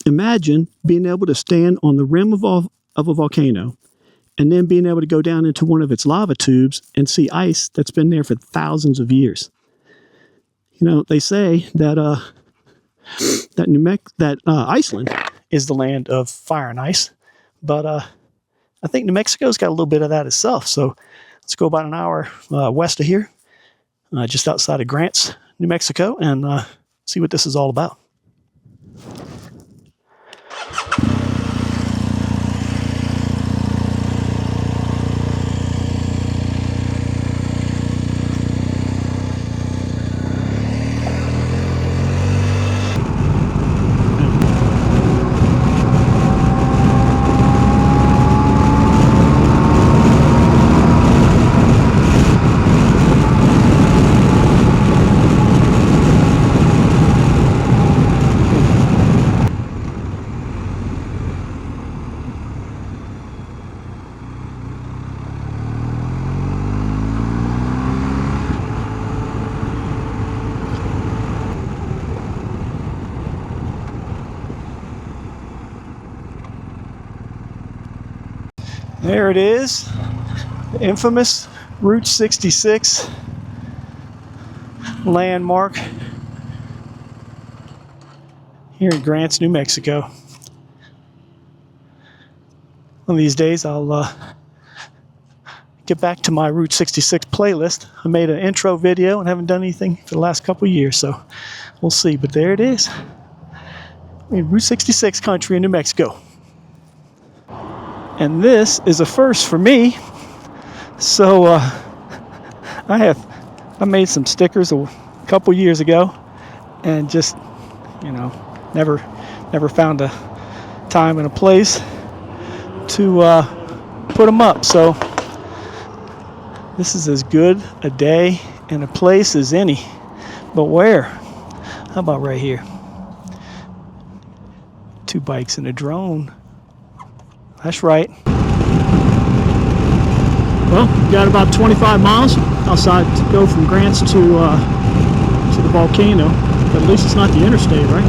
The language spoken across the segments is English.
Imagine being able to stand on the rim of a volcano and then being able to go down into one of its lava tubes and see ice that's been there for thousands of years. You know, they say that Iceland is the land of fire and ice, but I think New Mexico's got a little bit of that itself. So let's go about an hour west of here, just outside of Grants, New Mexico, and see what this is all about. There it is, the infamous Route 66 landmark here in Grants, New Mexico. One of these days I'll get back to my Route 66 playlist. I made an intro video and haven't done anything for the last couple of years, so we'll see. But there it is, in Route 66 country in New Mexico. And this is a first for me. So I made some stickers a couple years ago, and just, you know, never found a time and a place to put them up. So this is as good a day and a place as any. But where? How about right here? 2 bikes and a drone. That's right. Well, we got about 25 miles outside to go from Grants to the volcano. But at least it's not the interstate, right?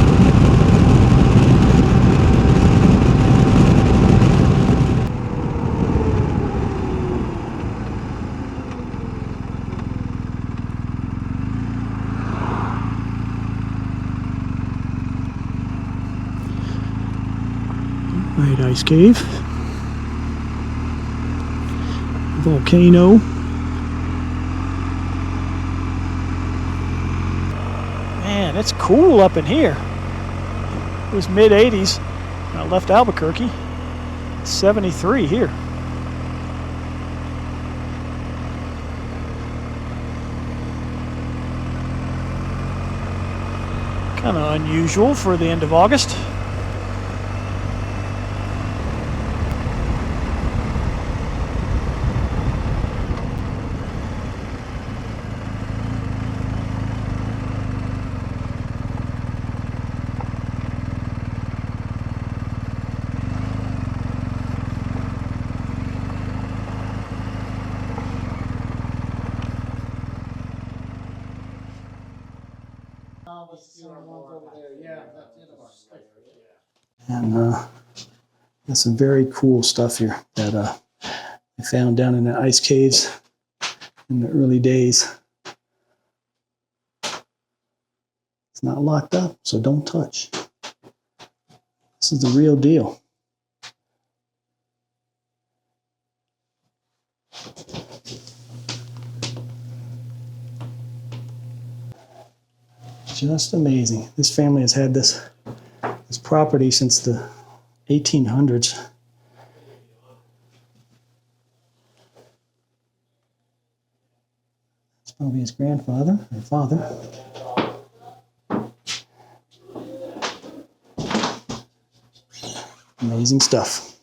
Right, ice cave. Volcano. Man, it's cool up in here. It was mid-80s when I left Albuquerque. 73 here. Kind of unusual for the end of August. And there's some very cool stuff here that I found down in the ice caves in the early days. It's not locked up, so don't touch. This is the real deal. Just amazing. This family has had this property since the 1800s. It's probably his grandfather or father. Amazing stuff.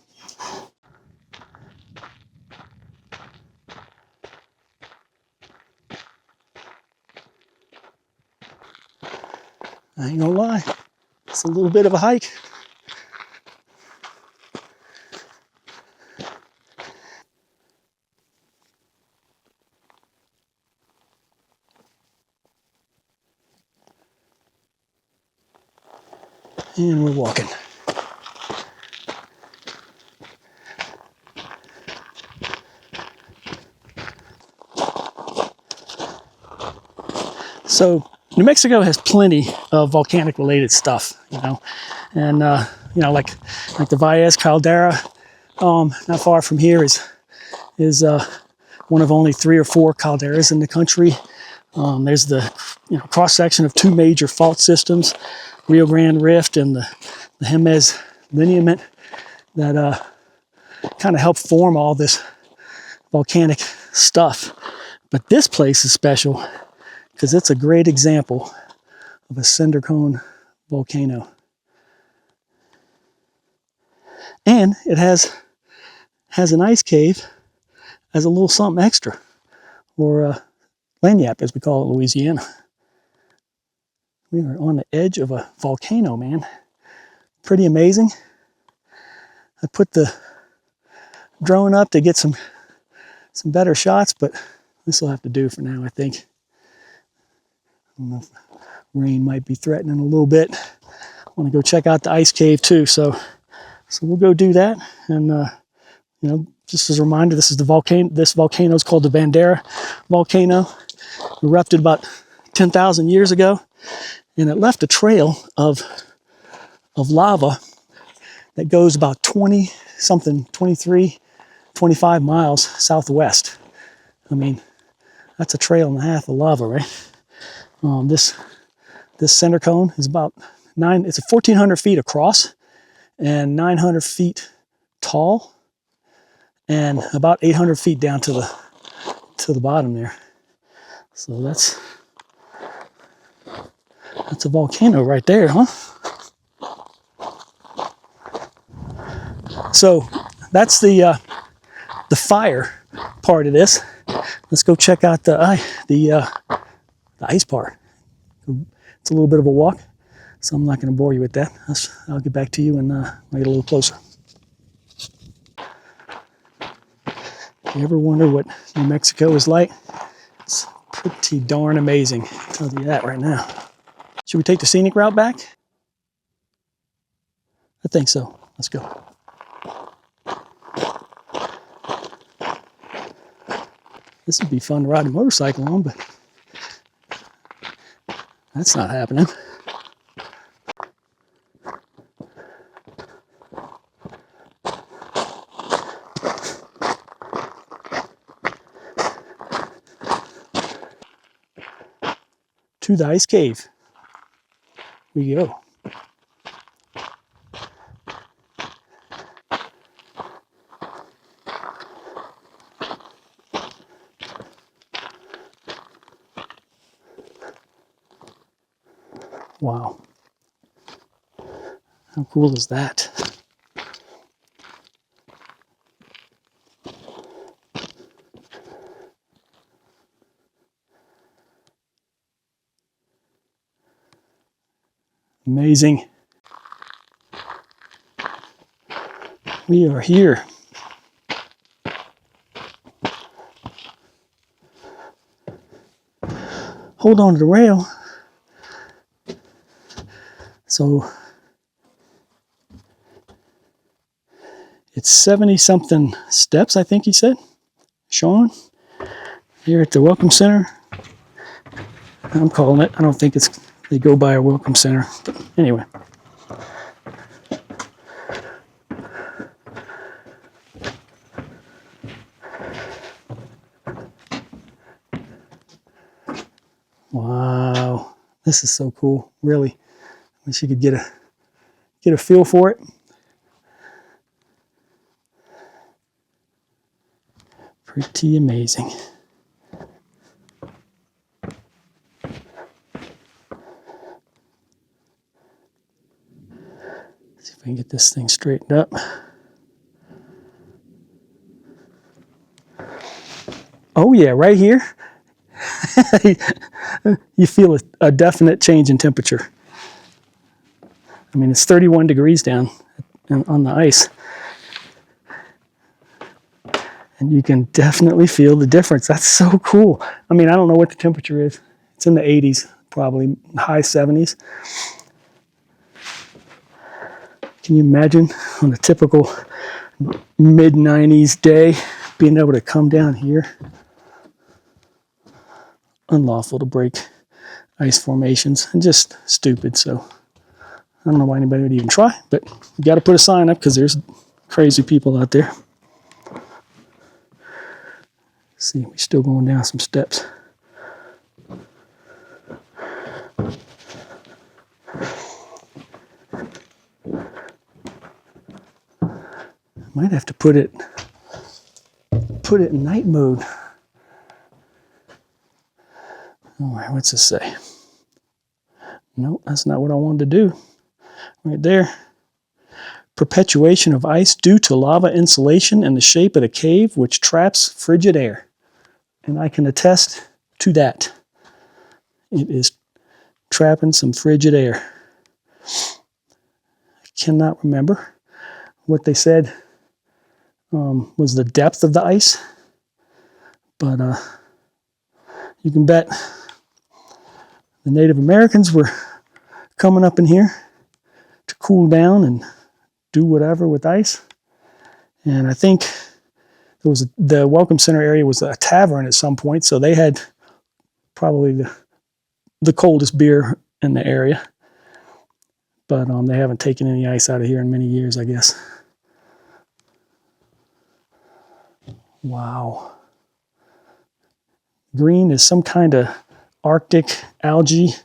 I ain't gonna lie, it's a little bit of a hike. And we're walking. So New Mexico has plenty of volcanic related stuff, and like the Valles Caldera, not far from here is one of only 3 or 4 calderas in the country. There's the cross section of 2 major fault systems, Rio Grande Rift and the Jemez lineament, that kind of help form all this volcanic stuff. But this place is special because it's a great example of a cinder cone volcano. And it has an ice cave as a little something extra, or lanyap, as we call it in Louisiana. We are on the edge of a volcano, man. Pretty amazing. I put the drone up to get some better shots, but this will have to do for now, I think. I don't know if rain might be threatening a little bit. I want to go check out the ice cave too, so we'll go do that. And just as a reminder, this is the volcano. This volcano is called the Bandera volcano. It erupted about 10,000 years ago, and it left a trail of lava that goes about 23, 25 miles southwest. I mean, that's a trail and a half of lava, right? This cinder cone is about 1,400 feet across and 900 feet tall, and about 800 feet down to the bottom there. So that's a volcano right there, huh? So that's the fire part of this. Let's go check out the ice part. It's a little bit of a walk, so I'm not going to bore you with that. I'll get back to you when I get a little closer. You ever wonder what New Mexico is like? It's pretty darn amazing. I'll tell you that right now. Should we take the scenic route back? I think so. Let's go. This would be fun to ride a motorcycle on, but that's not happening. To the ice cave we go. Wow. How cool is that? Amazing. We are here. Hold on to the rail. So it's 70-something steps, I think he said, Sean, here at the Welcome Center. I'm calling it. I don't think they go by a Welcome Center, but anyway. Wow, this is so cool, really. I wish you could get a feel for it. Pretty amazing. See if I can get this thing straightened up. Oh yeah, right here. You feel a definite change in temperature. I mean, it's 31 degrees down on the ice. And you can definitely feel the difference. That's so cool. I mean, I don't know what the temperature is. It's in the 80s, probably high 70s. Can you imagine on a typical mid-90s day being able to come down here? Unlawful to break ice formations, and just stupid. So I don't know why anybody would even try, but you got to put a sign up because there's crazy people out there. See, we're still going down some steps. Might have to put it in night mode. All right, what's this say? Nope, that's not what I wanted to do. Right there. Perpetuation of ice due to lava insulation in the shape of the cave, which traps frigid air. And I can attest to that. It is trapping some frigid air. I cannot remember what they said was the depth of the ice, but you can bet the Native Americans were coming up in here to cool down and do whatever with ice. And I think the Welcome Center area was a tavern at some point, so they had probably the coldest beer in the area. But they haven't taken any ice out of here in many years, I guess. Wow. Green is some kind of Arctic algae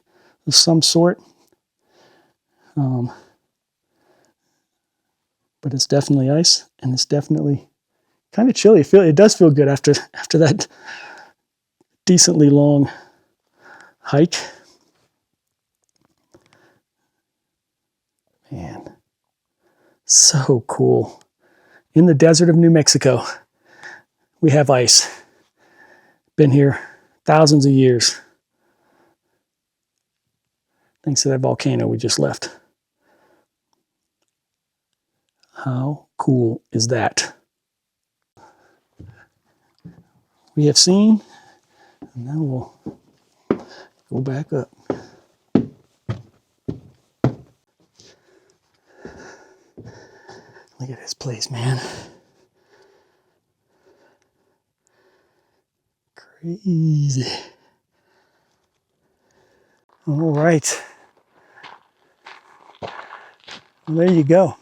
of some sort. But it's definitely ice, and it's definitely kind of chilly. It does feel good after that decently long hike. Man, so cool. In the desert of New Mexico, we have ice. Been here thousands of years. Thanks to that volcano we just left. How cool is that? We have seen, and now we'll go back up. Look at this place, man. Crazy. All right. Well, there you go.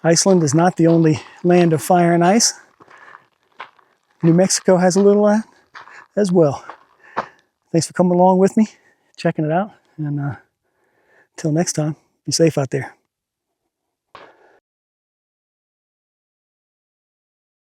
Iceland is not the only land of fire and ice. New Mexico has a little as well. Thanks for coming along with me, checking it out, and until next time, be safe out there.